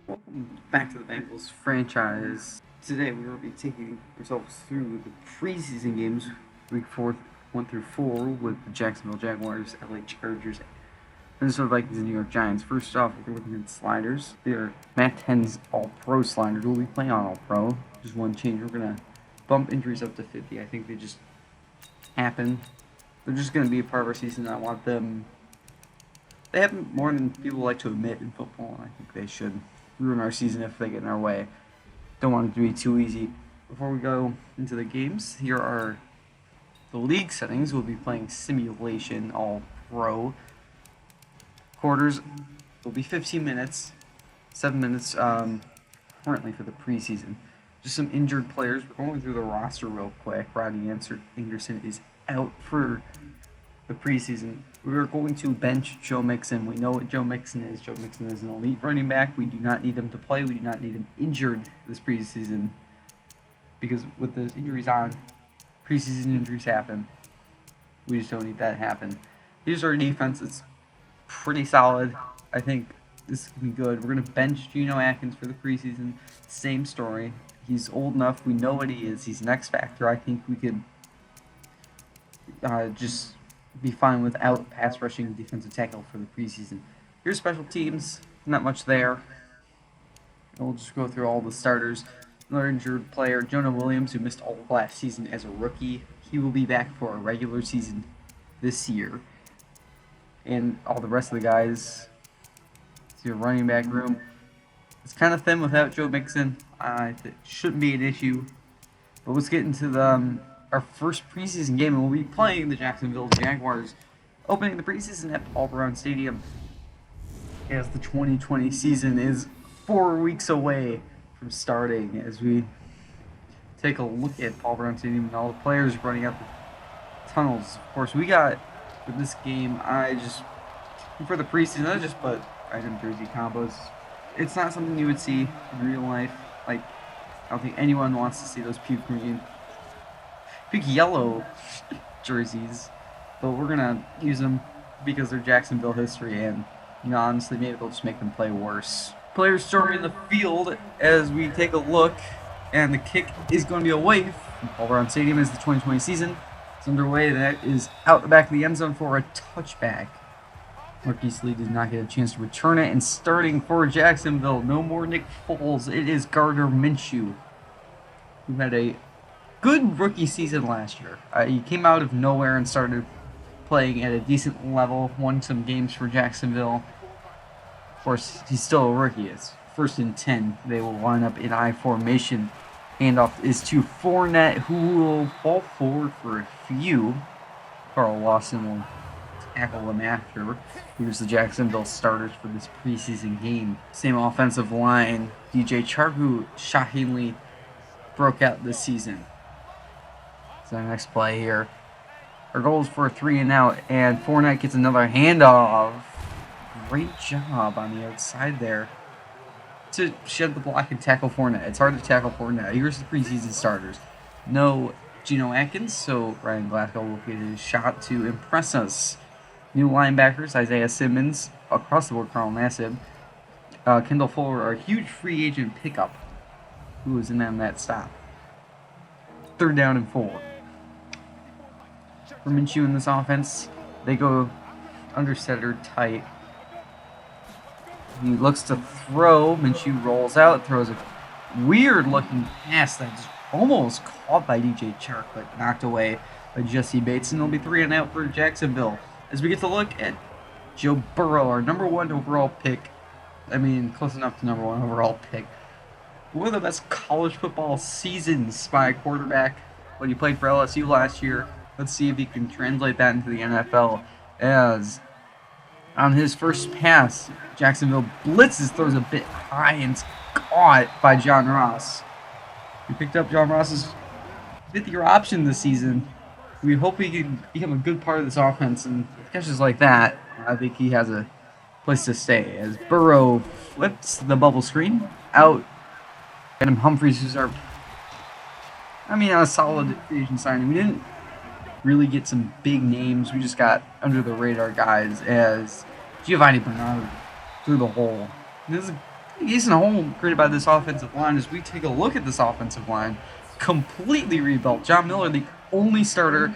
Welcome back to the Bengals franchise. Today we will be taking ourselves through the preseason games, week 1 through 4, with the Jacksonville Jaguars, LA Chargers, Minnesota Vikings, and New York Giants. First off, we're looking at sliders. They're Matt 10's All-Pro sliders. We'll be playing on All-Pro. Just one change. We're going to bump injuries up to 50. I think they just happen. They're just going to be a part of our season. I want them. They happen more than people like to admit in football, and I think they should ruin our season if they get in our way. Don't want it to be too easy. Before we go into the games, here are the league settings. We'll be playing Simulation All-Pro. Quarters will be 15 minutes, 7 minutes currently for the preseason. Just some injured players. We're going through the roster real quick. Rodney Anderson is out for the preseason. We are going to bench Joe Mixon. We know what Joe Mixon is. Joe Mixon is an elite running back. We do not need him to play. We do not need him injured this preseason because with the injuries on, preseason injuries happen. We just don't need that to happen. Here's our defense. It's pretty solid. I think this can be good. We're going to bench Geno Atkins for the preseason. Same story. He's old enough. We know what he is. He's an X factor. I think we could just be fine without pass rushing defensive tackle for the preseason. Here's special teams. Not much there. We'll just go through all the starters. Another injured player, Jonah Williams, who missed all of last season as a rookie. He will be back for a regular season this year. And all the rest of the guys. It's your running back room. It's kind of thin without Joe Mixon. It shouldn't be an issue. But let's get into our first preseason game, and we'll be playing the Jacksonville Jaguars, opening the preseason at Paul Brown Stadium, as the 2020 season is 4 weeks away from starting. As we take a look at Paul Brown Stadium and all the players running out the tunnels. Of course, we got with this game. For the preseason, I just put random jersey combos. It's not something you would see in real life. Like, I don't think anyone wants to see those puke green. Big yellow jerseys, but we're gonna use them because they're Jacksonville history, and honestly, maybe they'll just make them play worse. Players storming the field as we take a look, and the kick is going to be away from Paul Brown Stadium as the 2020 season is underway. That is out the back of the end zone for a touchback. Marquise Lee did not get a chance to return it, and starting for Jacksonville, no more Nick Foles. It is Gardner Minshew, who had a good rookie season last year. He came out of nowhere and started playing at a decent level, won some games for Jacksonville. Of course, he's still a rookie. It's 1st and 10. They will line up in I formation. Handoff is to Fournette, who will fall forward for a few. Carl Lawson will tackle him after. Here's the Jacksonville starters for this preseason game. Same offensive line. DJ Chark, who shockingly broke out this season. So next play here. Our goal is for a 3 and out, and Fournette gets another handoff. Great job on the outside there to shed the block and tackle Fournette. It's hard to tackle Fournette. Here's the preseason starters. No Geno Atkins, so Ryan Glasgow will get his shot to impress us. New linebackers, Isaiah Simmons, across the board, Carl Nassib. Kendall Fuller, our huge free agent pickup, who was in on that stop. 3rd down and 4. For Minshew in this offense, they go under center tight. He looks to throw. Minshew rolls out, throws a weird-looking pass that's almost caught by DJ Chark, but knocked away by Jesse Bates, and it'll be 3 and out for Jacksonville. As we get to look at Joe Burrow, our number 1 overall pick. I mean, close enough to number 1 overall pick. One of the best college football seasons by a quarterback when he played for LSU last year. Let's see if he can translate that into the NFL. As on his first pass, Jacksonville blitzes, throws a bit high, and it's caught by John Ross. We picked up John Ross's 5th-year option this season. We hope he can become a good part of this offense, and with catches like that, I think he has a place to stay. As Burrow flips the bubble screen out, Adam Humphries, who's a solid free agent signing. We didn't really get some big names. We just got under the radar guys as Giovanni Bernard through the hole. This is decent hole created by this offensive line as we take a look at this offensive line. Completely rebuilt. John Miller, the only starter.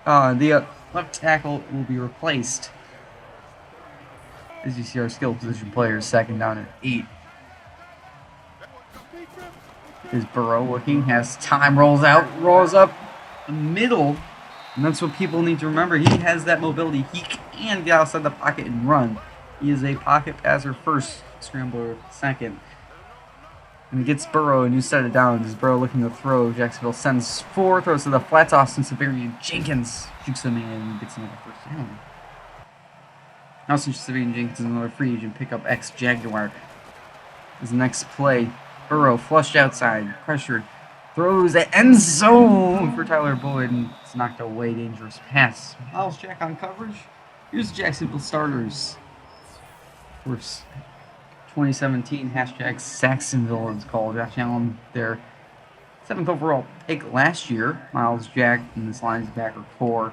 The left tackle will be replaced. As you see our skill position players, second down and 8. Is Burrow looking, has time, rolls up the middle. And that's what people need to remember. He has that mobility. He can get outside the pocket and run. He is a pocket passer first, scrambler second. And he gets Burrow, and you set it down. Is Burrow looking to throw? Jacksonville sends 4, throws to the flats. Austin Severian Jenkins jukes him in and gets another first down. Austin Severian Jenkins is another free agent pickup, ex-Jaguar. His next play, Burrow flushed outside, pressured, throws the end zone for Tyler Boyd, and it's knocked away. Dangerous pass. Miles Jack on coverage. Here's the Jacksonville starters. Of course, 2017 hashtag Saxonville is called. Josh Allen, their 7th overall pick last year. Miles Jack in this linebacker core.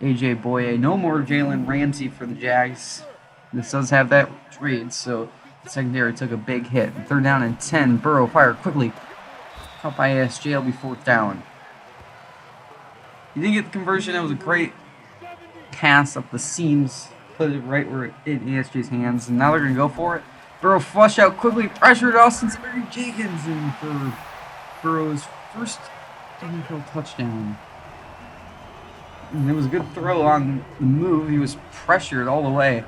AJ Boye. No more Jalen Ramsey for the Jags. This does have that trade, so the secondary took a big hit. 3rd down and 10. Burrow fired quickly. Caught by ASJ. It'll be 4th down. He didn't get the conversion. That was a great pass up the seams. Put it right where it hit ASJ's hands. And now they're going to go for it. Burrow flushed out quickly. Pressured Austin Jenkins in for Burrow's first NFL touchdown. And it was a good throw on the move. He was pressured all the way.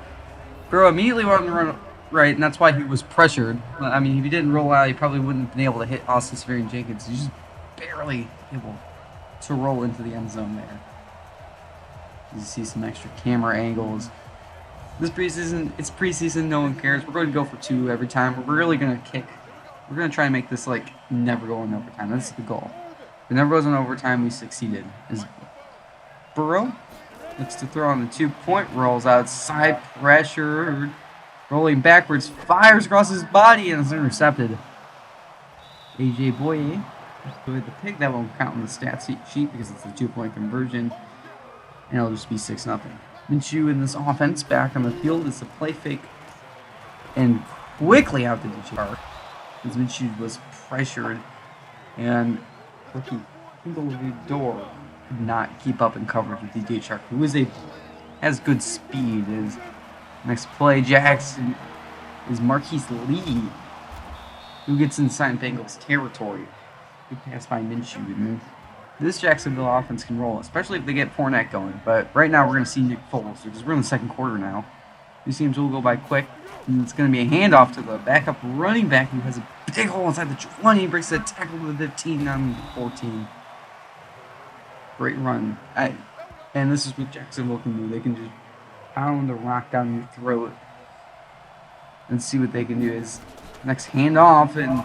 Burrow immediately wanted to run right, and that's why he was pressured. I mean, if he didn't roll out, he probably wouldn't have been able to hit Austin Severian Jenkins. He's just barely able to roll into the end zone there. You see some extra camera angles. This preseason, it's preseason, no one cares. We're going to go for 2 every time. We're really going to kick. We're going to try and make this, like, never go in overtime. That's the goal. If it never goes in overtime, we succeeded. Burrow looks to throw on the 2-point, rolls outside, pressure, rolling backwards, fires across his body, and is intercepted. AJ Boye with the pick. That won't count on the stat sheet because it's a 2-point conversion, and it'll just be 6-0. Minshew in this offense back on the field is a play fake and quickly out to DJ Chark as Minshew was pressured, and rookie Door could not keep up in coverage with DJ Chark, who has good speed. His next play, Jackson, is Marquise Lee, who gets inside Bengals territory. Good pass by Minshew. This Jacksonville offense can roll, especially if they get Fournette going. But right now we're going to see Nick Foles, because we're in the second quarter now. These teams will go by quick, and it's going to be a handoff to the backup running back who has a big hole inside the 20, breaks the tackle to the 15 on 14. Great run. And this is what Jacksonville can do. They can just pound the rock down your throat and see what they can do. Is next handoff and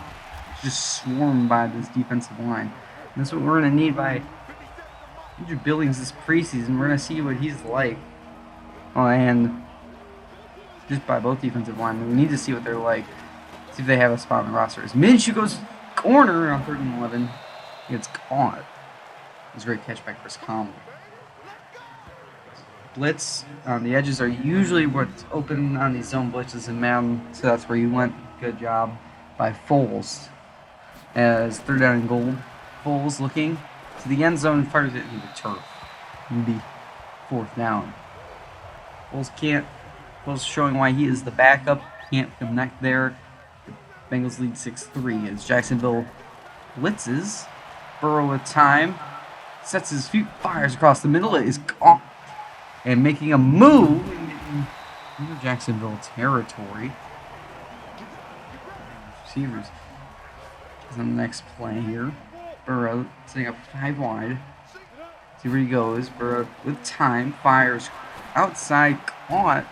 just swarmed by this defensive line. And that's what we're going to need by Andrew Billings this preseason. We're going to see what he's like. Oh, and just by both defensive linemen, we need to see what they're like. See if they have a spot on the roster. As Minshew goes corner on 3rd and 11. He gets caught. It was a great catch by Chris Conley. Blitz on the edges are usually what's open on these zone blitzes in Madden, so that's where you went. Good job by Foles. As 3rd down and goal, Foles looking to the end zone and fires it into the turf. It'll be 4th down. Foles showing why he is the backup. Can't connect there. The Bengals lead 6-3 as Jacksonville blitzes. Burrow with time. Sets his feet, fires across the middle. It is caught. And making a move into Jacksonville territory. Receivers. On the next play here. Burrow setting up 5 wide. See where he goes. Burrow with time. Fires outside. Caught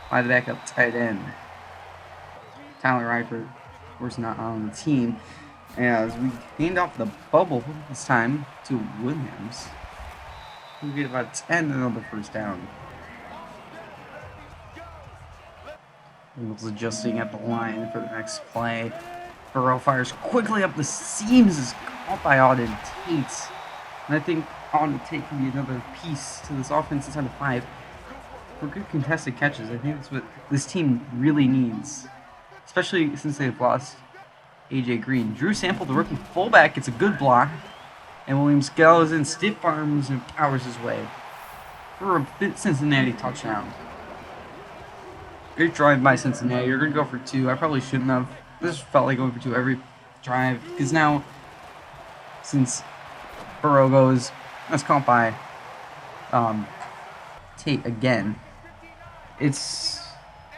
by the backup tight end. Tyler Eifert, of course, not on the team. As we hand off the bubble this time to Williams. We'll get about 10 and another first down. Bengals adjusting at the line for the next play. Burrow fires quickly up the seams, is caught by Auden Tate. And I think Auden Tate can be another piece to this offense inside the 5 for good contested catches. I think that's what this team really needs. especially since they've lost A.J. Green. Drew Sample, the rookie fullback, gets a good block, and Williams goes in, stiff arms, and powers his way for a Cincinnati touchdown. Great drive by Cincinnati. You're going to go for 2. I probably shouldn't have. This felt like going for 2 every drive, because now, since Burrow goes, that's caught by Tate again. It's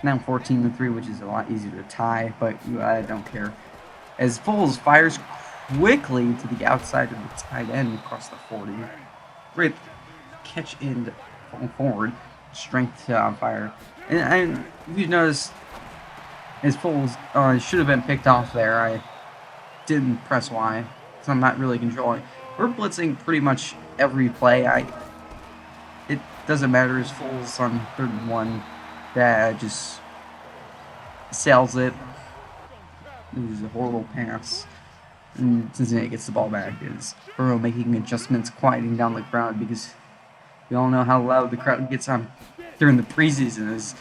now 14-3, which is a lot easier to tie, but I don't care. As Foles fires quickly to the outside of the tight end across the 40. Great catch end forward. Strength on fire. And if you notice, as Foles should have been picked off there, I didn't press Y, because I'm not really controlling. We're blitzing pretty much every play. It doesn't matter as Foles on 3rd and 1 that just sails it. It was a horrible pass. And Cincinnati gets the ball back. Is Burrow making adjustments, quieting down the crowd, because we all know how loud the crowd gets on during the preseason. Is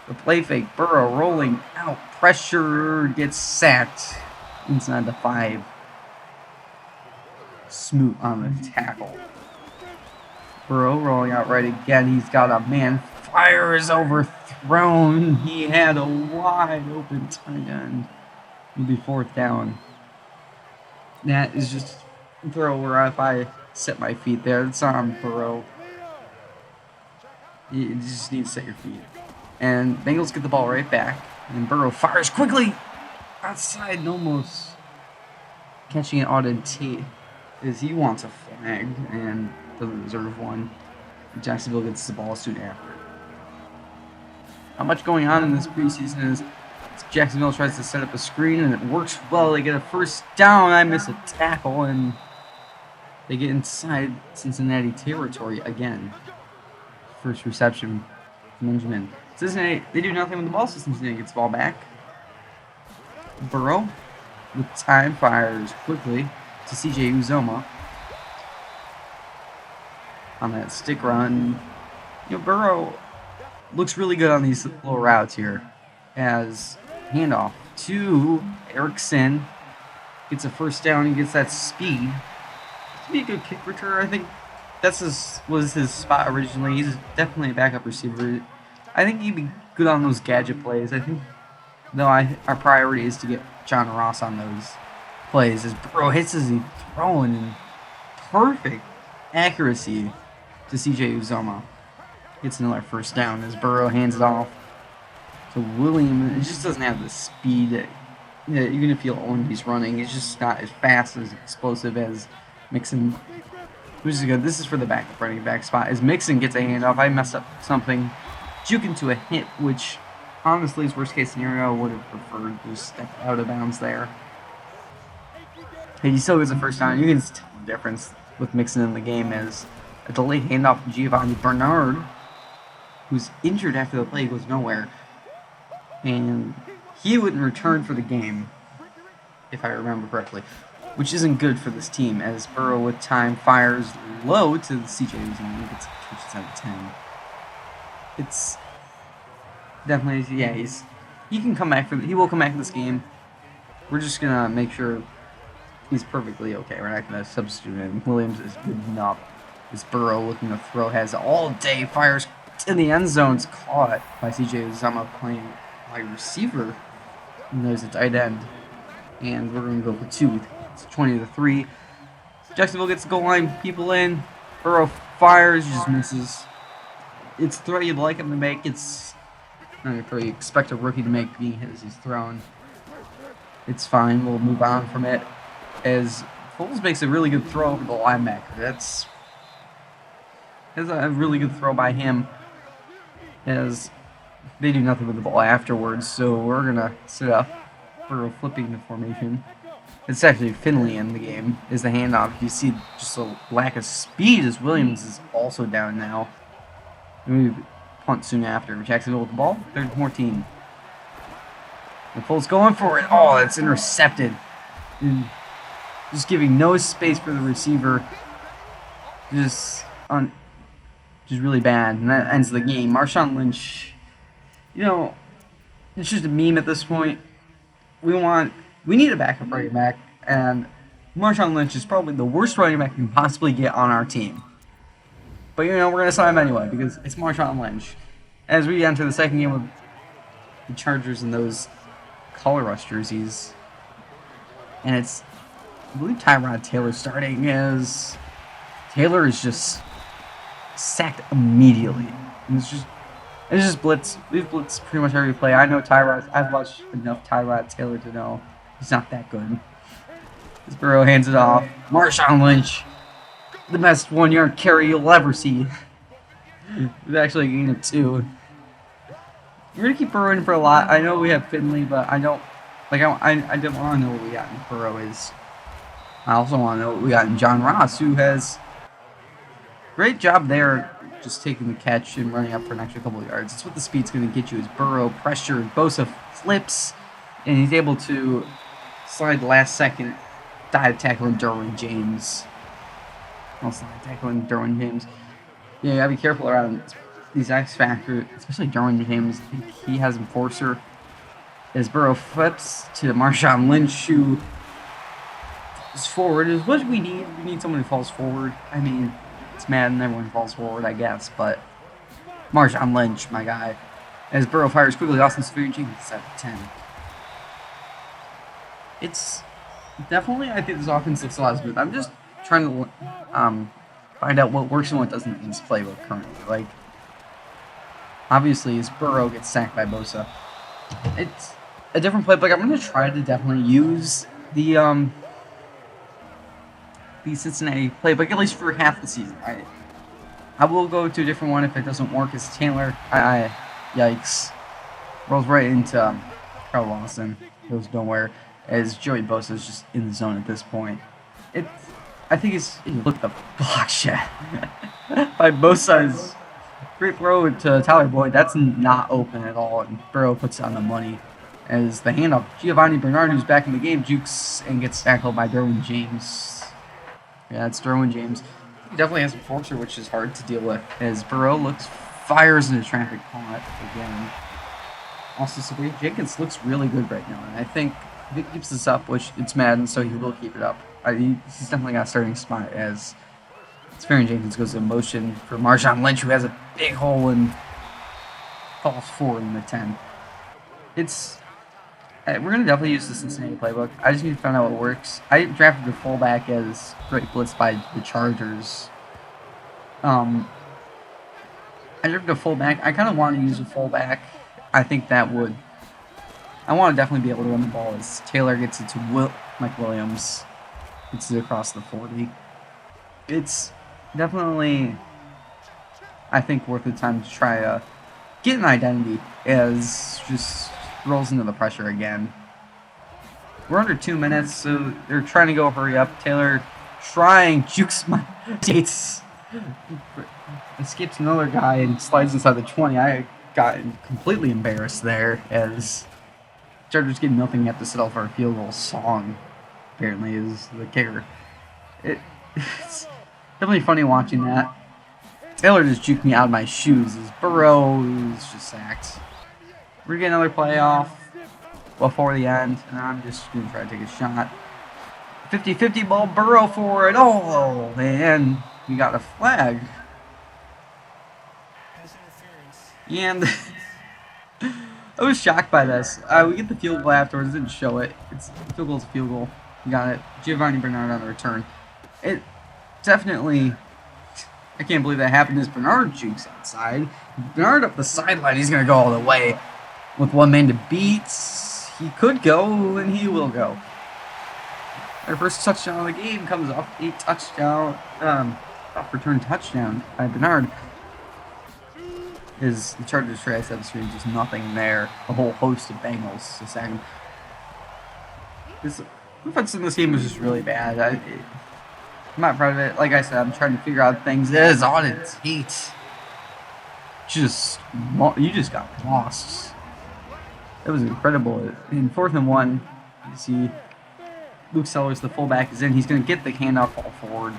the play fake, Burrow rolling out, pressure, gets sacked inside the 5. Smoot on the tackle. Burrow rolling out right again. He's got a man. Fire is overthrown. He had a wide open tight end. It'll be 4th down. That is just a throw where if I set my feet there, it's on Burrow. You just need to set your feet. And Bengals get the ball right back. And Burrow fires quickly outside and almost catching it on Tate as he wants a flag and doesn't deserve one. Jacksonville gets the ball soon after. Not much going on in this preseason is Jacksonville tries to set up a screen and it works well. They get a 1st down. I miss a tackle and they get inside Cincinnati territory again. First reception from Benjamin. Cincinnati, they do nothing with the ball, so Cincinnati gets the ball back. Burrow, with time, fires quickly to C.J. Uzomah on that stick run. Burrow looks really good on these little routes here. As handoff to Erickson, gets a 1st down. He gets that speed. To be a good kick returner, I think was his spot originally. He's definitely a backup receiver. I think he'd be good on those gadget plays. I think, though, our priority is to get John Ross on those plays. As Burrow hits as he's throwing in perfect accuracy to C.J. Uzomah. Gets another 1st down as Burrow hands it off to William. It just doesn't have the speed that you're going to feel when he's running. It's just not as fast, as explosive as Mixon. Which is good. This is for the backup running back spot. As Mixon gets a handoff, I messed up something. Juke into a hit, which honestly is worst case scenario. Would have preferred to step out of bounds there. And he still gets a 1st down. You can tell the difference with Mixon in the game as a delayed handoff to Giovanni Bernard, who's injured after the play, goes nowhere. And he wouldn't return for the game, if I remember correctly, which isn't good for this team, as Burrow with time fires low to the C.J. Uzomah, gets catches out of 10. It's definitely, yeah, he can come back he will come back to this game. We're just gonna make sure he's perfectly okay. We're not gonna substitute him. Williams is good enough. This Burrow looking to throw has all day, fires in the end zone. It's caught by C.J. Uzomah playing wide receiver. And there's a tight end. And we're going to go for 2. It's 20-3. Jacksonville gets the goal line, people in. Burrow fires, just misses. It's a throw you'd like him to make. It's not a throw you expect a rookie to make being hit as he's thrown. It's fine. We'll move on from it. As Foles makes a really good throw over the linebacker. That's a really good throw by him. As they do nothing with the ball afterwards, so we're going to set up for flipping the formation. It's actually Finley in the game, is the handoff. You see just a lack of speed as Williams is also down now. And we punt soon after. Jacksonville with the ball, 3rd and 14. And Foles going for it. Oh, it's intercepted. And just giving no space for the receiver. Just really bad. And that ends the game. Marshawn Lynch, it's just a meme at this point. we need a backup running back, and Marshawn Lynch is probably the worst running back you can possibly get on our team. But we're gonna sign him anyway because it's Marshawn Lynch. As we enter the second game with the Chargers in those color rush jerseys, and it's I believe Tyrod Taylor starting as Taylor is just sacked immediately. And it's just blitz. We've blitzed pretty much every play. I know Tyrod. I've watched enough Tyrod Taylor to know he's not that good. As Burrow hands it off, Marshawn Lynch, the best 1-yard carry you'll ever see. We've actually gained it 2. We're gonna keep Burrow in for a lot. I know we have Finley, but I don't I don't want to know what we got in Burrow is. I also want to know what we got in John Ross, who has great job there, just taking the catch and running up for an extra couple of yards. That's what the speed's going to get you. Is Burrow pressured, Bosa flips, and he's able to slide last second dive tackling Derwin James. Yeah, you gotta be careful around these X Factor, especially Derwin James. I think he has enforcer. As Burrow flips to Marshawn Lynch, who falls forward, is what we need. We need someone who falls forward. I mean, it's Madden, everyone falls forward, I guess, but Marshawn Lynch, my guy. As Burrow fires quickly, Austin Severe Jenkins at 10. It's definitely, I think this offense looks a lot smooth. I'm just trying to find out what works and what doesn't in this playbook currently. Like, obviously, as Burrow gets sacked by Bosa, it's a different playbook. I'm going to try to definitely use the Cincinnati playbook, at least for half the season. I will go to a different one if it doesn't work. As Taylor, yikes, rolls right into Carl Lawson, goes nowhere. As Joey Bosa is just in the zone at this point. I think look at the block shot by Bosa's great throw to Tyler Boyd. That's not open at all, and Burrow puts it on the money. As the handoff, Giovanni Bernard, who's back in the game, jukes and gets tackled by Derwin James. Yeah, it's Derwin James. He definitely has a enforcer, which is hard to deal with. As Burrow fires into traffic caught again. Also, Severe Jenkins looks really good right now, and I think if he keeps this up, which it's Madden, so he will keep it up. He's definitely got a starting spot as Severe Jenkins goes in motion for Marshawn Lynch, who has a big hole and falls forward in the 10. We're going to definitely use the Cincinnati playbook. I just need to find out what works. I drafted the fullback as great blitz by the Chargers. I drafted a fullback. I kind of want to use a fullback. I think that would... I want to definitely be able to run the ball as Taylor gets it to Mike Williams. Gets it across the 40. It's definitely, I think, worth the time to try to get an identity as just rolls into the pressure again. We're under 2 minutes, so they're trying to go hurry up. Taylor jukes my dates. Escapes another guy and slides inside the 20. I got completely embarrassed there as Chargers getting nothing. You have to settle for a field goal. Song, apparently, is the kicker. It's definitely funny watching that. Taylor just juked me out of my shoes as Burrow is just sacked. We're getting another play off before the end, and I'm just going to try to take a shot. 50-50 ball, Burrow for it. Oh, and we got a flag. And I was shocked by this. We get the field goal afterwards. Didn't show it. Field goal's a field goal. We got it. Giovanni Bernard on the return. It definitely... I can't believe that happened as Bernard jukes outside. Bernard up the sideline. He's going to go all the way. With one man to beat, he could go, and he will go. Our first touchdown of the game comes off a touchdown, off return touchdown by Bernard. The Chargers try to screen, just nothing there. A whole host of Bengals to sack him. The defense in this game was just really bad. I'm not proud of it. Like I said, I'm trying to figure out things. It is on its feet. You just got lost. It was incredible. In 4th and 1, you see Luke Sellers, the fullback, is in. He's going to get the handoff all forward.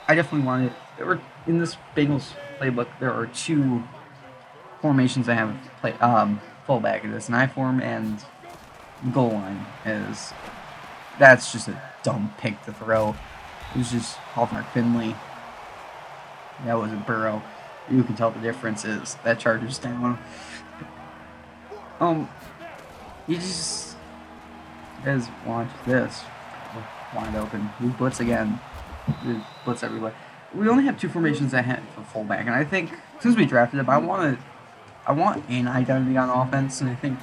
I definitely want it. In this Bengals playbook, there are 2 formations I have fullback. It is an I form and goal line. That's just a dumb pick to throw. It was just Hallmark Finley. That wasn't Burrow. You can tell the difference is that Chargers down. You guys watch this. Wide open. We blitz again. We blitz everywhere. We only have two formations ahead for fullback, and I think since we drafted him, I want an identity on offense, and I think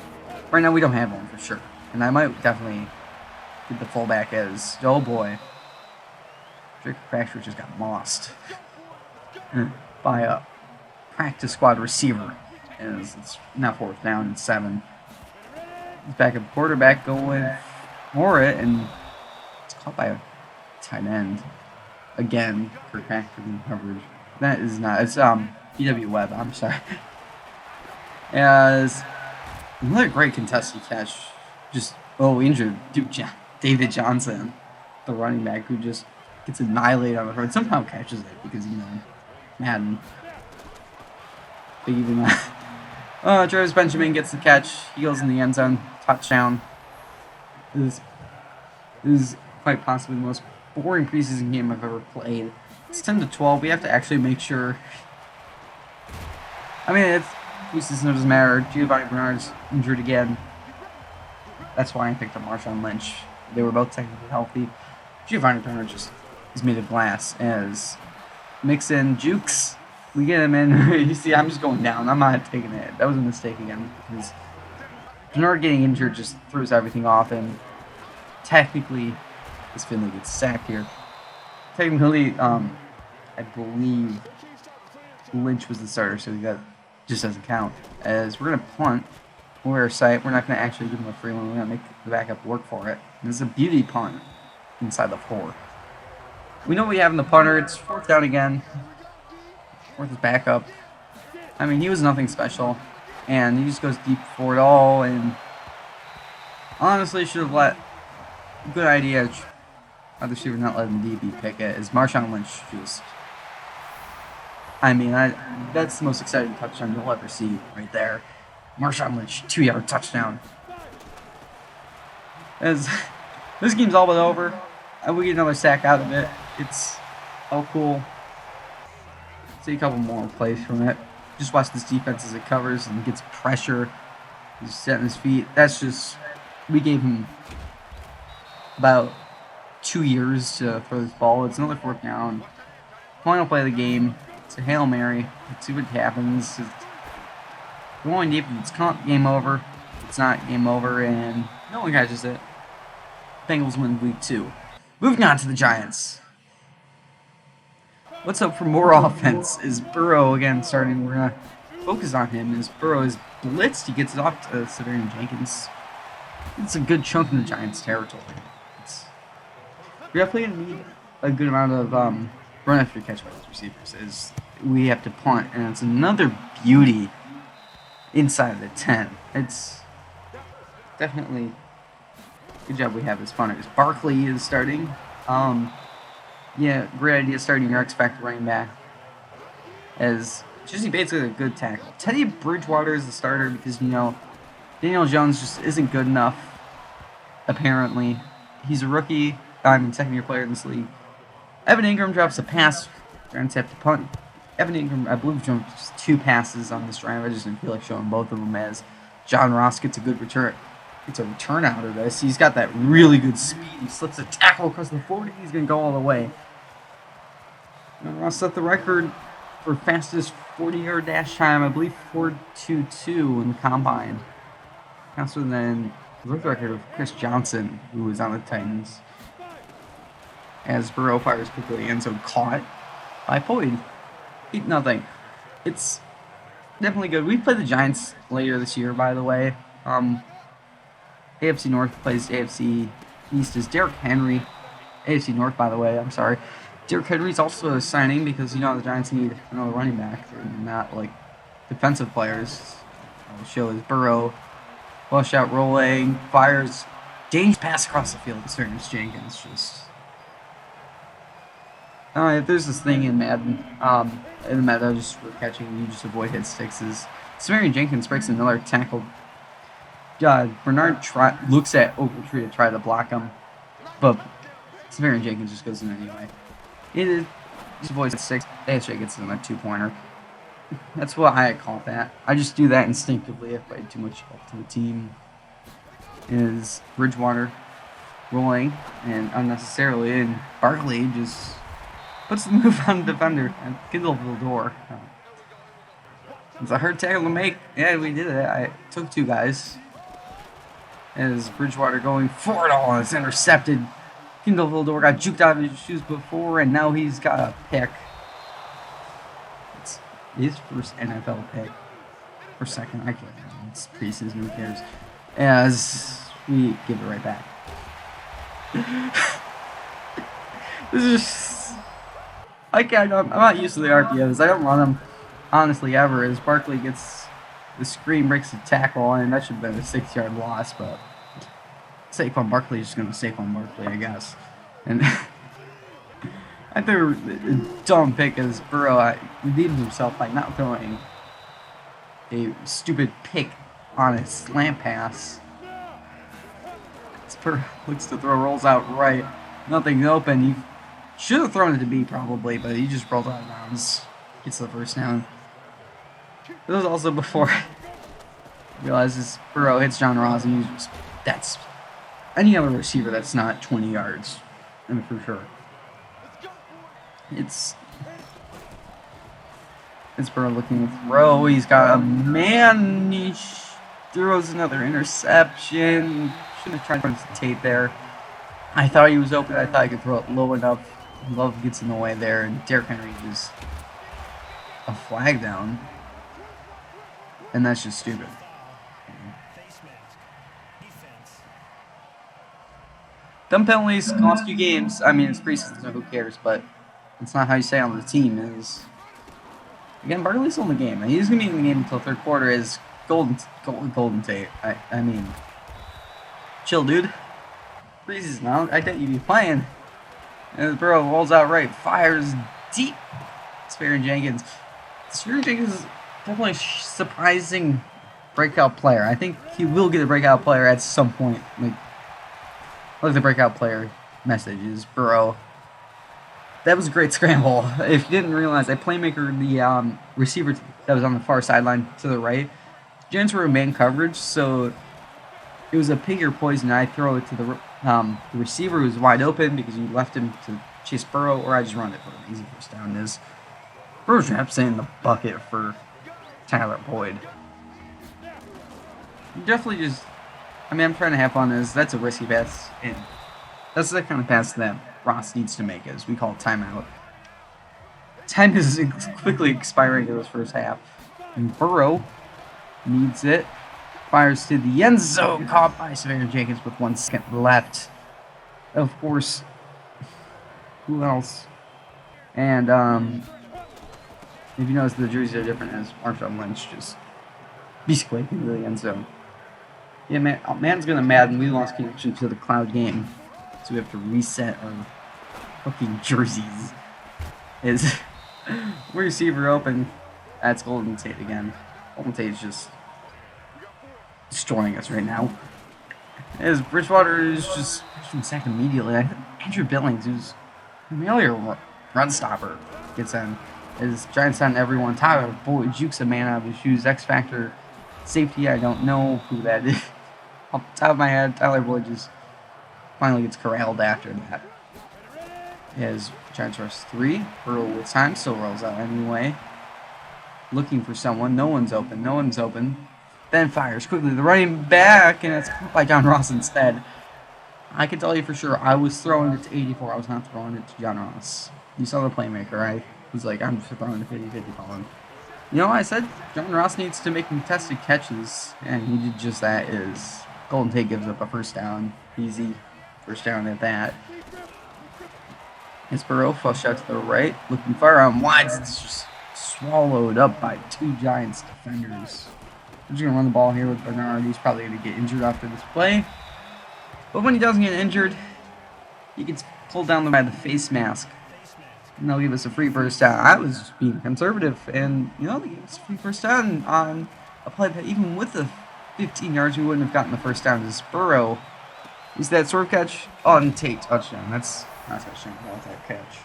right now we don't have one for sure. And I might definitely get the fullback as, oh boy, Drake Crabtree just got mossed by a practice squad receiver. As it's now 4th down and 7. He's back at quarterback going for it, and it's caught by a tight end. Again, Kirkpatrick in coverage. That is not. It's E.W. Webb. I'm sorry. As another great contested catch. Just injured David Johnson, the running back, who just gets annihilated on the road. Somehow catches it because Madden. But even that. Travis Benjamin gets the catch. He goes in the end zone. Touchdown. This is quite possibly the most boring preseason game I've ever played. It's 10-12. We have to actually make sure. I mean, it's preseason, doesn't matter. Giovanni Bernard's injured again. That's why I picked up Marshawn Lynch. They were both technically healthy. Giovanni Bernard just is made of glass. As Mixon jukes, we get him in. You see, I'm just going down. I'm not taking it. That was a mistake again because Bernard getting injured just throws everything off, and technically, this Finley gets sacked here. Technically, I believe Lynch was the starter, so that just doesn't count. As we're gonna punt, we're our sight. We're not gonna actually give him a free one. We're gonna make the backup work for it. And this is a beauty punt inside the 4. We know what we have in the punter. It's 4th down again. 4th is backup. I mean, he was nothing special, and he just goes deep for it all. And honestly, should have let. Good idea. Other receiver not letting DB pick it. Is Marshawn Lynch just? I mean, that's the most exciting touchdown you'll ever see right there. Marshawn Lynch, 2-yard touchdown. As this game's all but over, we get another sack out of it. It's all cool. See a couple more plays from it. Just watch this defense as it covers and gets pressure. He's setting his feet. That's just, we gave him about 2 years to throw this ball. It's another 4th down. Final play of the game. It's a Hail Mary. Let's see what happens. Going deep. It's game over. It's not game over, and no one catches it. Bengals win week 2. Moving on to the Giants. What's up for more offense is Burrow again starting. We're going to focus on him. As Burrow is blitzed, he gets it off to Severian Jenkins. It's a good chunk in the Giants' territory. We're definitely going to need a good amount of run after catch by those receivers. As we have to punt, and it's another beauty inside the 10. It's definitely good job we have as punters. Barkley is starting. Yeah, great idea starting your X Factor running back. As Jesse Bates is a good tackle. Teddy Bridgewater is the starter because, Daniel Jones just isn't good enough, apparently. He's a rookie. Second-year player in this league. Evan Ingram drops a pass. Giants have to punt. Evan Ingram, I believe, jumps 2 passes on this drive. I just didn't feel like showing both of them as John Ross gets a good return. Gets a return out of this. He's got that really good speed. He slips a tackle across the 40. He's going to go all the way. And Ross set the record for fastest 40-yard dash time. I believe 4.22 in the combine. Faster than the record of Chris Johnson, who was on the Titans. As Burrow fires quickly, and so caught by Boyd. 8-0. It's definitely good. We play the Giants later this year, by the way. AFC North plays AFC East is Derrick Henry. AFC North, by the way, I'm sorry. Derrick Henry's also a signing because, the Giants need another running back. They're not, defensive players. The show is Burrow. Flush out rolling. Fires. Dangerous pass across the field to Severian Jenkins. Just... there's this thing in Madden. In the Madden, just for catching, you just avoid hit sticks. Severian Jenkins breaks another tackle. Bernard looks at Ogletree to try to block him, but Severian Jenkins just goes in anyway. It is his voice at 6. ASJ gets in a 2-pointer. That's what I call that. I just do that instinctively if I do too much help to the team. Is Bridgewater rolling and unnecessarily, and Barkley just puts the move on the defender and Kindle the door. It's a hard tackle to make. Yeah, we did it. I took 2 guys. As Bridgewater going for it all, and it's intercepted. Kindle Vildor got juked out of his shoes before, and now he's got a pick. It's his first NFL pick. Or second, I can't remember. It's preseason, who cares? As we give it right back. This is just... I'm not used to the RPOs. I don't run them, honestly, ever. As Barkley gets the screen, breaks the tackle, and that should have been a 6-yard loss, but Saquon Barkley is just going to Saquon Barkley, I guess. And I threw a dumb pick as Burrow redeemed himself by not throwing a stupid pick on a slant pass. Burrow looks to throw, rolls out right. Nothing open. He should have thrown it to B probably, but he just rolled out of bounds. Gets the first down. This was also before I realizes Burrow hits John Ross, and that's any other receiver that's not 20 yards. I mean, for sure. It's Burrow looking to throw. He's got a man. He throws another interception. Shouldn't have tried to run tape there. I thought he was open. I thought I could throw it low enough. Love gets in the way there, and Derrick Henry is a flag down. And that's just stupid. Dumb penalties cost you games. I mean, it's preseason, so who cares? But it's not how you say on the team. Is again, Barkley's still in the game, and he's gonna be in the game until third quarter. Is Golden Tate? I mean, chill, dude. Preseason now. I think you'd be playing. And Burrow rolls out right, fires deep. Severian Jenkins. Severian Jenkins is definitely a surprising breakout player. I think he will get a breakout player at some point. Like the breakout player message is Burrow. That was a great scramble. If you didn't realize, that playmaker, the receiver that was on the far sideline to the right, Giants were in man coverage, so it was a pig or poison. I throw it to the receiver who's wide open because you left him to chase Burrow, or I just run it for an easy first down. Is Burrow's traps in the bucket for Tyler Boyd. You definitely just, I mean, I'm trying to have fun. That's a risky pass, and that's the kind of pass that Ross needs to make, as we call it timeout. Time is quickly expiring in this first half, and Burrow needs it. Fires to the end zone, caught by Severian Jenkins with 1 second left. Of course, who else? And if you notice, the jerseys are different, as Marshawn Lynch just basically into the end zone. Yeah, man's gonna Madden. We lost connection to the cloud game, so we have to reset our fucking jerseys. Is receiver open? That's Golden Tate again. Golden Tate's just destroying us right now. As Bridgewater is just from sack immediately. Andrew Billings, who's really a run stopper, gets in. As Giants on everyone. Tyler Boyd jukes a man out of his shoes. X Factor safety, I don't know who that is. Off the top of my head, Tyler Boyd just finally gets corralled after that. As Giants rush 3. Burrow with time, still rolls out anyway. Looking for someone. No one's open. Then fires quickly. The running back, and it's caught by John Ross instead. I can tell you for sure, I was throwing it to 84. I was not throwing it to John Ross. You saw the playmaker, right? He's like, I'm just throwing the 50-50 ball. You know, I said John Ross needs to make contested catches, and he did just that. Is Golden Tate gives up a first down. Easy first down at that. It's Burrow flushed out to the right, looking far on wide. It's just swallowed up by 2 Giants defenders. We're just going to run the ball here with Bernard. He's probably going to get injured after this play. But when he doesn't get injured, he gets pulled down by the face mask. And they'll give us a free first down. I was just being conservative, and, you know, they gave us a free first down on a play that even with the 15 yards. We wouldn't have gotten the first down. As Burrow, is that sort of catch? Untaped touchdown. That's not a touchdown. That's that catch.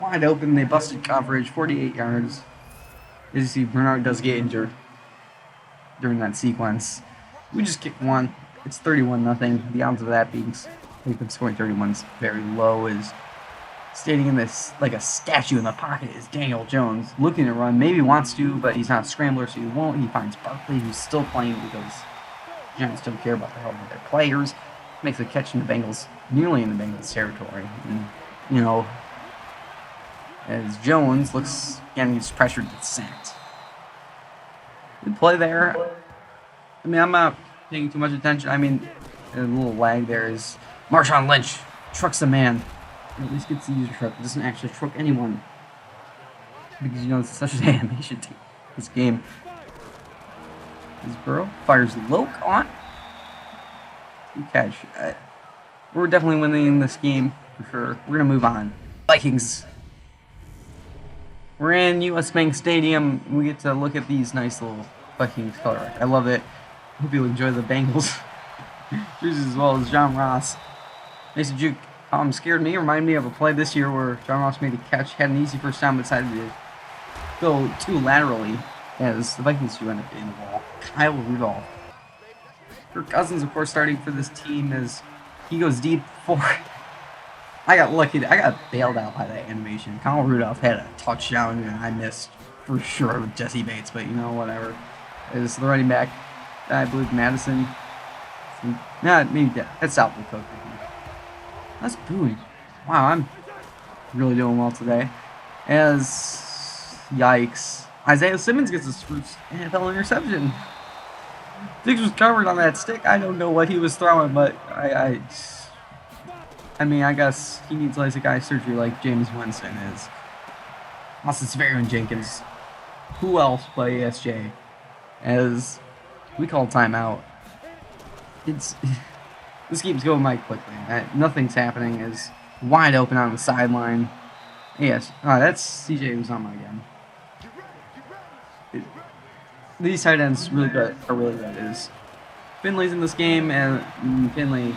Wide open. They busted coverage. 48 yards. As you see, Bernard does get injured during that sequence. We just kicked one. It's 31-0. The odds of that being they've been scoring 31 is very low. Is standing in this like a statue in the pocket is Daniel Jones, looking to run. Maybe wants to, but he's not a scrambler, so he won't. He finds Barkley, who's still playing because Giants don't care about the health of their players. Makes a catch in the Bengals, nearly in the Bengals territory. And, you know, as Jones looks, again, he's pressured, gets sacked. Good play there. I mean, I'm not paying too much attention. I mean, a little lag there is Marshawn Lynch trucks a man. Or at least gets the user truck. It doesn't actually truck anyone. Because, you know, it's such an animation team. This game. This Burrow fires low on. Good catch. We're definitely winning this game for sure. We're going to move on. Vikings. We're in U.S. Bank Stadium. We get to look at these nice little Vikings color. I love it. Hope you enjoy the Bengals jerseys as well as John Ross. Nice juke. Scared me. Reminded me of a play this year where John Ross made a catch, had an easy first down, but decided to go too laterally as the Vikings do end up getting the ball. Kyle Rudolph. Kirk Cousins, of course, starting for this team as he goes deep for. I got lucky. I got bailed out by that animation. Kyle Rudolph had a touchdown and I missed for sure with Jesse Bates, but you know, whatever. Is the running back, I believe Madison. Maybe that's Southwood Cook. That's booing. Wow, I'm really doing well today. As yikes, Isaiah Simmons gets his first NFL interception. Diggs was covered on that stick. I don't know what he was throwing, but I mean, I guess he needs LASIK eye surgery like James Winston is. Austin Severian Jenkins. Who else but ESJ? As we call timeout. This game's going by quickly. Nothing's happening. Is wide open on the sideline. Yes, that's CJ Uzomah again. These tight ends are really good. Is Finley's in this game, and Finley,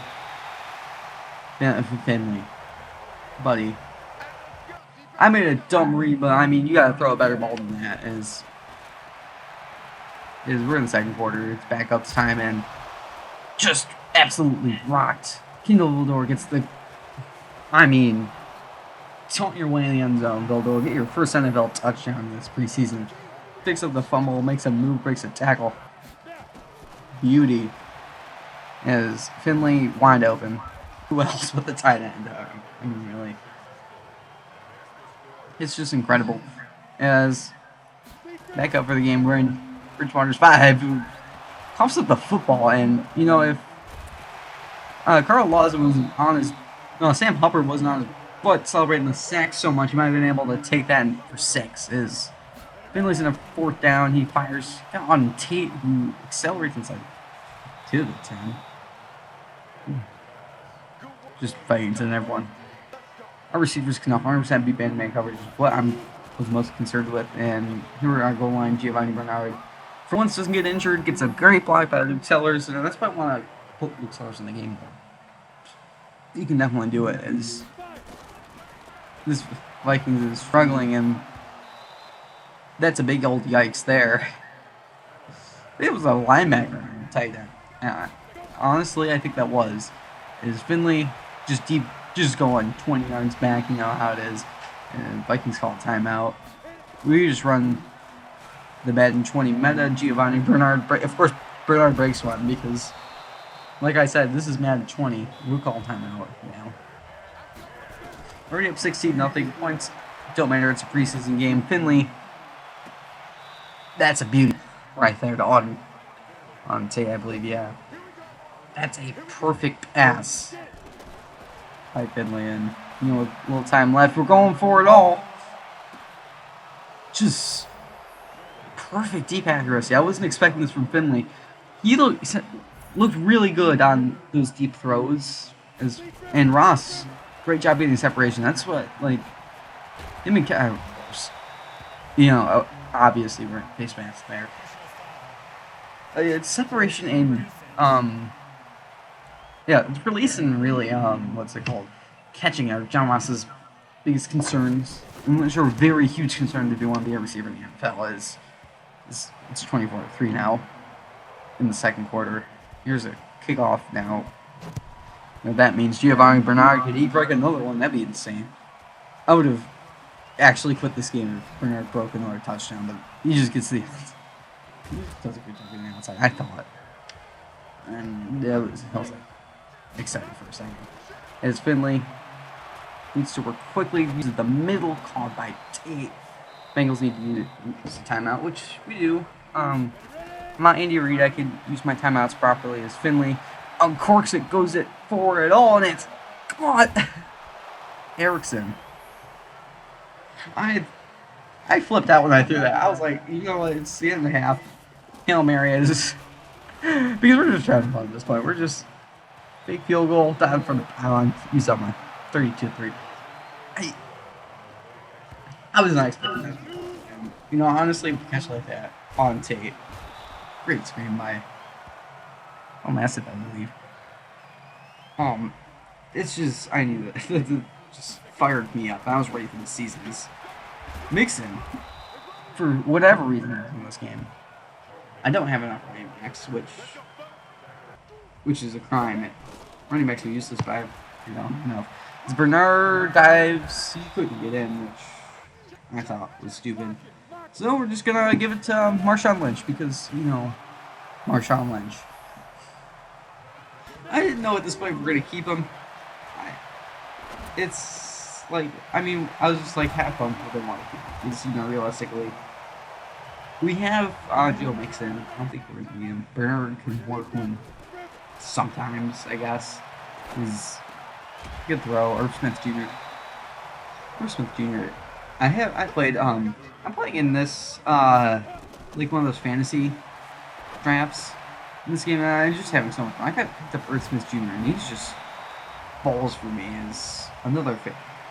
buddy. I made a dumb read, but I mean, you gotta throw a better ball than that. Is we're in the second quarter. It's backups time, and just absolutely rocked. Kendall Vildor gets the. I mean, taunt your way in the end zone, Vildor. Get your first NFL touchdown this preseason. Picks up the fumble, makes a move, breaks a tackle. Beauty. As Finley wide open. Who else but the tight end? I mean, really. It's just incredible. As back up for the game, we're in Bridgewater's 5, who coughs up the football. And, you know, if Carl Lawson was on his. No, Sam Hubbard wasn't on his butt celebrating the sack so much, he might have been able to take that for 6. Is Finley's in a 4th down. He fires on Tate, who accelerates inside 2 to the 10. Just fighting to everyone. Our receivers can 100% beat man-to-man coverage, is what I was most concerned with. And here are our goal line, Giovanni Bernard. For once, doesn't get injured, gets a great block by Luke Sellers, and that's why I want to put Luke Sellers in the game. You can definitely do it. As this Vikings is struggling, and that's a big old yikes there. It was a linebacker on tight end. Honestly, I think that was. Is Finley just deep, just going 20 yards back, you know how it is. And Vikings call timeout. We just run the Madden 20 meta. Giovanni Bernard, of course, Bernard breaks one because, like I said, this is Madden 20. We'll call timeout now. Already up 16-0 points. Don't matter, it's a preseason game. Finley, that's a beauty right there to on Tate, I believe, yeah. That's a perfect pass by Finley, and you know, with a little time left, we're going for it all. Just perfect deep accuracy. I wasn't expecting this from Finley. He looked really good on those deep throws, and Ross, great job getting separation. That's what, like, him and you know, obviously we're in face mask there. it's separation and yeah, it's release and really what's it called? Catching are John Ross's biggest concerns. I'm sure a very huge concern if you want to be a receiver in the NFL is it's 24-3 now in the second quarter. Here's a kickoff now. That means Giovanni Bernard could he break another one. That'd be insane. I would have actually quit this game if Bernard broke another touchdown, but he just gets the. He just does a good job getting outside. I thought, and I was like excited for a second. As Finley needs to work quickly, uses the middle called by Tate. Bengals need to use a timeout, which we do. I'm not Andy Reid. I can use my timeouts properly as Finley uncorks it, goes it for it all, and it's caught. Erickson. I flipped out when I threw that. I was like, you know what, it's the end of the half. Hail Mary is because we're just having fun at this point. We're just big field goal down from the pylon. Use up my 32-3. I was not expecting that. You know, honestly, with a catch like that on Tate, great screen by Massive, I believe. It's just I knew that it just fired me up. I was ready for the seasons. Mixon, for whatever reason, in this game, I don't have enough running backs, which is a crime. Running backs are useless, but I don't know. As Bernard dives, he couldn't get in, which I thought was stupid. So we're just gonna give it to Marshawn Lynch because Marshawn Lynch. I didn't know at this point we're gonna keep him. It's like I was just like half pumped with him. Because realistically, we have Joe Mixon. I don't think we're gonna need him. Bernard can work him sometimes, I guess. He's a good throw. Irv Smith Jr. I played. I'm playing in this like one of those fantasy drafts. In this game, I'm just having so much fun. I got picked up Irv Smith Jr. and he's just balls for me as another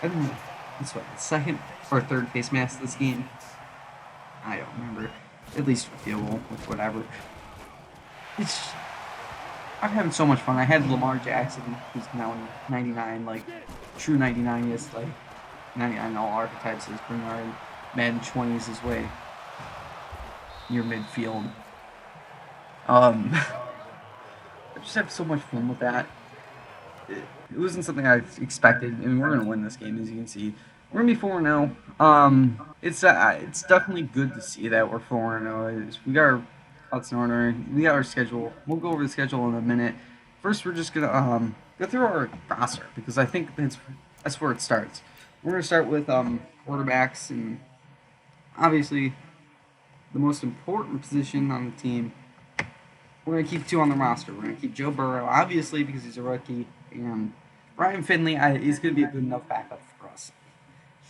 I don't know. It's what, the second or third face mask this game? I don't remember. At least for field goal, with whatever. I'm having so much fun. I had Lamar Jackson, who's now 99, like true 99 is like 99 all archetypes is Bernard. Madden 20s his way near midfield. I just have so much fun with that. It wasn't something I expected, and we're gonna win this game, as you can see. We're gonna be 4-0. It's definitely good to see that we're 4-0. We got our thoughts in order. We got our schedule. We'll go over the schedule in a minute. First, we're just gonna go through our roster because I think that's where it starts. We're gonna start with quarterbacks, and obviously the most important position on the team. We're going to keep two on the roster. We're going to keep Joe Burrow, obviously, because he's a rookie, and Ryan Finley is going to be a good enough backup for us.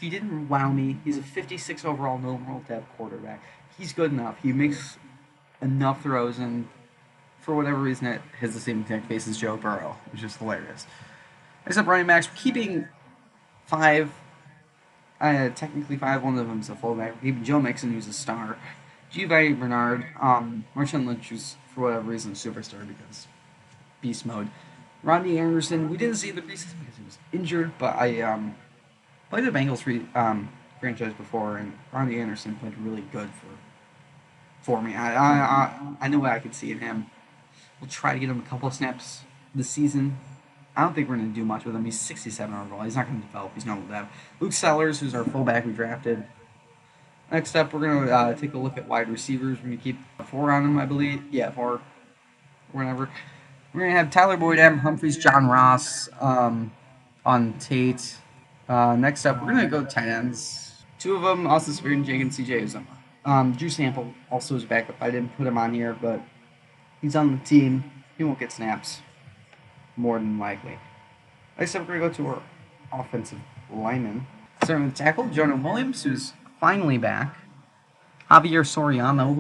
He didn't wow me. He's a 56 overall normal depth quarterback. He's good enough. He makes enough throws, and for whatever reason, it has the same exact face as Joe Burrow, which is hilarious. Except running backs, we're keeping 5. Technically 5. One of them is a fullback. We're keeping Joe Mixon, who's a star. Giovanni Bernard, Marshawn Lynch, who's for whatever reason a superstar because beast mode. Rodney Anderson, we didn't see the preseason because he was injured, but I played the Bengals franchise before, and Rodney Anderson played really good for me. I know what I could see in him. We'll try to get him a couple of snaps this season. I don't think we're going to do much with him. He's 67 overall. He's not going to develop. He's not going to have Luke Sellers, who's our fullback we drafted. Next up, we're going to take a look at wide receivers. We're going to keep 4 on them, I believe. Yeah, 4. Whatever. We're going to have Tyler Boyd, Adam Humphries, John Ross on Tate. Next up, we're going to go tight ends. 2 of them, Austin Spear, Jake and CJ Uzomah. Drew Sample also is backup. I didn't put him on here, but he's on the team. He won't get snaps, more than likely. Next up, we're going to go to our offensive lineman. Starting with tackle, Jonah Williams, who's finally back. Javier Soriano,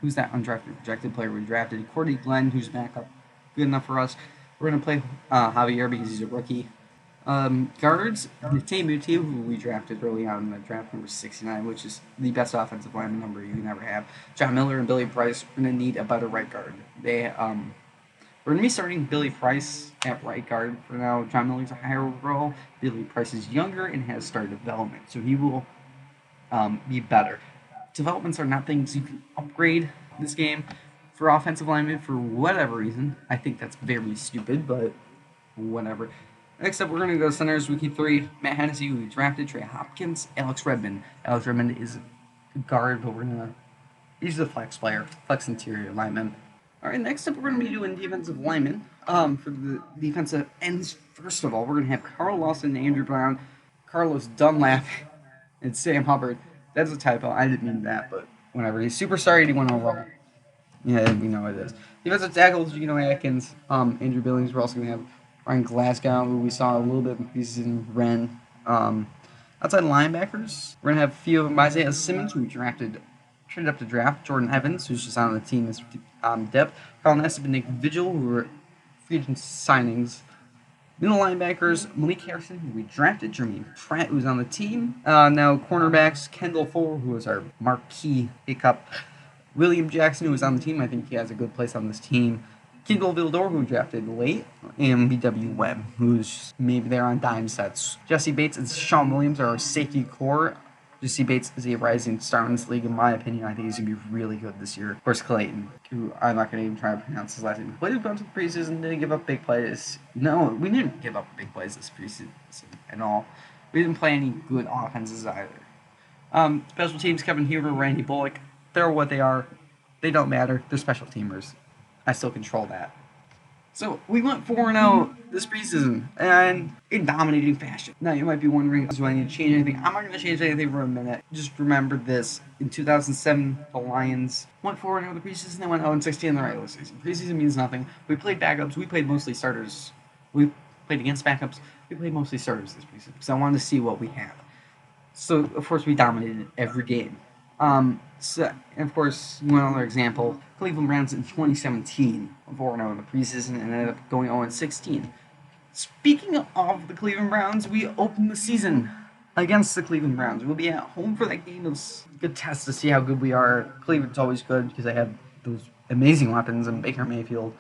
who's that undrafted projected player we drafted. Cordy Glenn, who's back up, good enough for us. We're going to play Javier because he's a rookie. Guards, Muti, who we drafted early on in the draft, number 69, which is the best offensive lineman number you can ever have. John Miller and Billy Price are going to need a better right guard. We're going to be starting Billy Price at right guard for now. John Miller's a higher overall. Billy Price is younger and has started development, so he will be better. Developments are not things you can upgrade this game for offensive linemen for whatever reason. I think that's very stupid, but whatever. Next up, we're going to go centers. We keep 3. Matt Hennessy, who we drafted. Trey Hopkins. Alex Redmond. Alex Redmond is a guard, but he's a flex player. Flex interior lineman. All right, next up, we're going to be doing defensive linemen. For the defensive ends, first of all, we're going to have Carl Lawson and Andrew Brown. Carlos Dunlap and Sam Hubbard. That's a typo. I didn't mean that, but whatever. He's Superstar 81 overall. Yeah, we know it is. Defensive tackles, Geno Atkins, Andrew Billings. We're also going to have Ryan Glasgow, who we saw a little bit in preseason. Ren. Outside linebackers, we're going to have a few of them. Isaiah Simmons, who we traded up to draft. Jordan Evans, who's just on the team as depth. Carl Nassib and Nick Vigil, who were free agent signings. Middle linebackers, Malik Harrison, who we drafted. Jermaine Pratt, who's on the team. Now cornerbacks, Kendall Fuller, who was our marquee pickup. William Jackson, who was on the team. I think he has a good place on this team. Kendall Vildor, who we drafted late. And B.W. Webb, who's maybe there on dime sets. Jesse Bates and Sean Williams are our safety core. Jesse Bates is a rising star in this league, in my opinion. I think he's going to be really good this year. Of course, Clayton, who I'm not going to even try to pronounce his last name. Played a bunch of preseason, didn't give up big plays. No, we didn't give up big plays this preseason at all. We didn't play any good offenses either. Special teams, Kevin Huber, Randy Bullock. They're what they are. They don't matter. They're special teamers. I still control that. So, we went 4-0 this preseason, and in dominating fashion. Now, you might be wondering, do I need to change anything? I'm not going to change anything for a minute. Just remember this. In 2007, the Lions went 4-0 the preseason. They went 0-16 in the regular season. Preseason means nothing. We played backups. We played mostly starters. We played against backups. We played mostly starters this preseason, because I wanted to see what we have. So, of course, we dominated every game. And of course, another example, Cleveland Browns in 2017, 4-0 in the preseason, and ended up going 0-16. Speaking of the Cleveland Browns, we opened the season against the Cleveland Browns. We'll be at home for that game. It was a good test to see how good we are. Cleveland's always good because they have those amazing weapons in Baker Mayfield.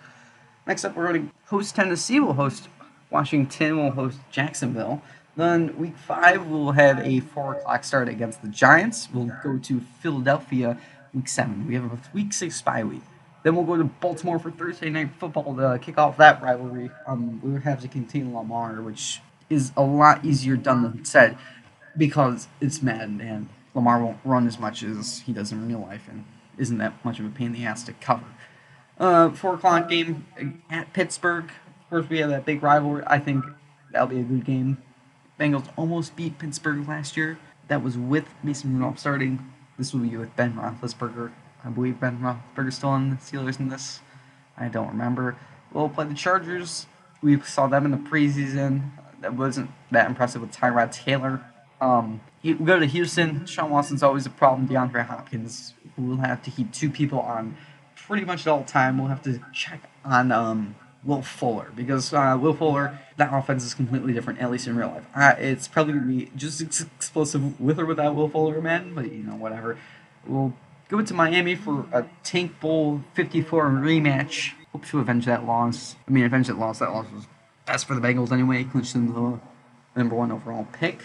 Next up, we're going to host Tennessee. We'll host Washington. We'll host Jacksonville. Then week 5, we'll have a 4 o'clock start against the Giants. We'll go to Philadelphia week 7. We have a week 6 bye week. Then we'll go to Baltimore for Thursday Night Football to kick off that rivalry. We would have to contain Lamar, which is a lot easier done than said because it's Madden and Lamar won't run as much as he does in real life and isn't that much of a pain in the ass to cover. 4 o'clock game at Pittsburgh. Of course, we have that big rivalry. I think that'll be a good game. Bengals almost beat Pittsburgh last year. That was with Mason Rudolph starting. This will be with Ben Roethlisberger. I believe Ben Roethlisberger's still on the Steelers in this. I don't remember. We'll play the Chargers. We saw them in the preseason. That wasn't that impressive with Tyrod Taylor. We go to Houston. Sean Watson's always a problem. DeAndre Hopkins. We'll have to keep 2 people on pretty much at all time. We'll have to check on Will Fuller, because Will Fuller, that offense is completely different, at least in real life. It's probably going to be just as explosive with or without Will Fuller, man, but, whatever. We'll go to Miami for a Tank Bowl 54 rematch. Hope to avenge that loss. Avenge that loss. That loss was best for the Bengals anyway, clinched in the number 1 overall pick.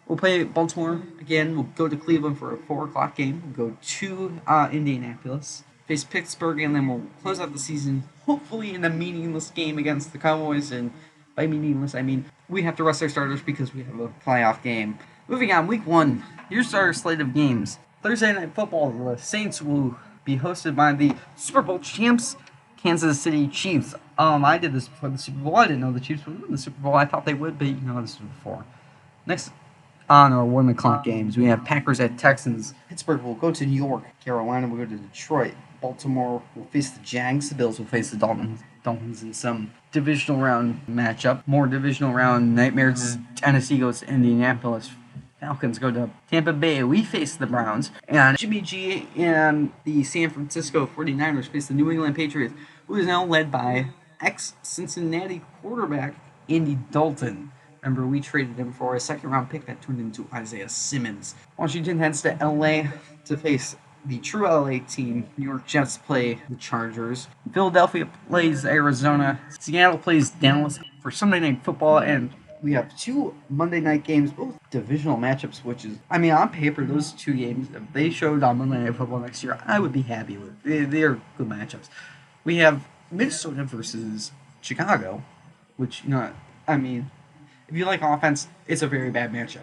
We'll play Baltimore again. We'll go to Cleveland for a 4 o'clock game. We'll go to Indianapolis, face Pittsburgh, and then we'll close out the season, hopefully in a meaningless game against the Cowboys. And by meaningless, I mean we have to rest our starters because we have a playoff game. Moving on, week 1, here's our slate of games. Thursday Night Football, the Saints will be hosted by the Super Bowl champs, Kansas City Chiefs. I did this before the Super Bowl. I didn't know the Chiefs would win the Super Bowl. I thought they would, but this was before. Next on our 1 o'clock games, we have Packers at Texans. Pittsburgh will go to New York. Carolina will go to Detroit. Baltimore will face the Jags. The Bills will face the Dolphins in some divisional round matchup. More divisional round nightmares. Tennessee goes to Indianapolis. Falcons go to Tampa Bay. We face the Browns. And Jimmy G and the San Francisco 49ers face the New England Patriots, who is now led by ex-Cincinnati quarterback Andy Dalton. Remember, we traded him for a second-round pick that turned into Isaiah Simmons. Washington heads to LA to face the true LA team. New York Jets play the Chargers. Philadelphia plays Arizona. Seattle plays Dallas for Sunday Night Football, and we have two Monday night games, both divisional matchups, which is, I mean, on paper, those two games, if they showed on Monday Night Football next year, I would be happy with. They're good matchups. We have Minnesota versus Chicago, which, I mean, if you like offense, it's a very bad matchup.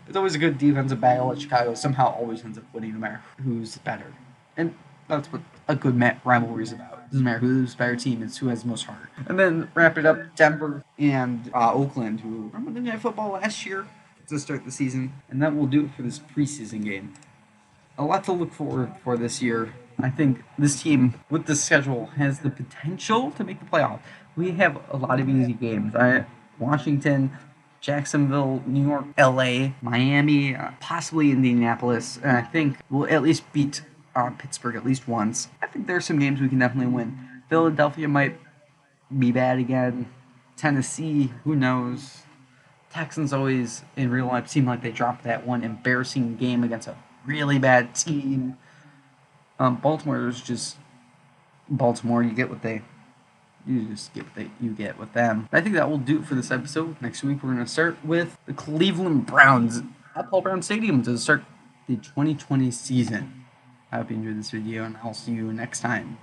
It's always a good defensive battle at Chicago. Somehow always ends up winning no matter who's better. And that's what a good rivalry is about. It doesn't matter who's the better team, it's who has the most heart. And then wrap it up, Denver and Oakland, who remember Monday Night Football last year to start the season. And that will do it for this preseason game. A lot to look forward for this year. I think this team, with the schedule, has the potential to make the playoff. We have a lot of easy games. Washington, Jacksonville, New York, LA, Miami, possibly Indianapolis, and I think we'll at least beat Pittsburgh at least once. I think there are some games we can definitely win. Philadelphia might be bad again. Tennessee, who knows? Texans always, in real life, seem like they dropped that one embarrassing game against a really bad team. Baltimore is just Baltimore. You just get what you get with them. I think that will do it for this episode. Next week we're going to start with the Cleveland Browns at Paul Brown Stadium to start the 2020 season. I hope you enjoyed this video, and I'll see you next time.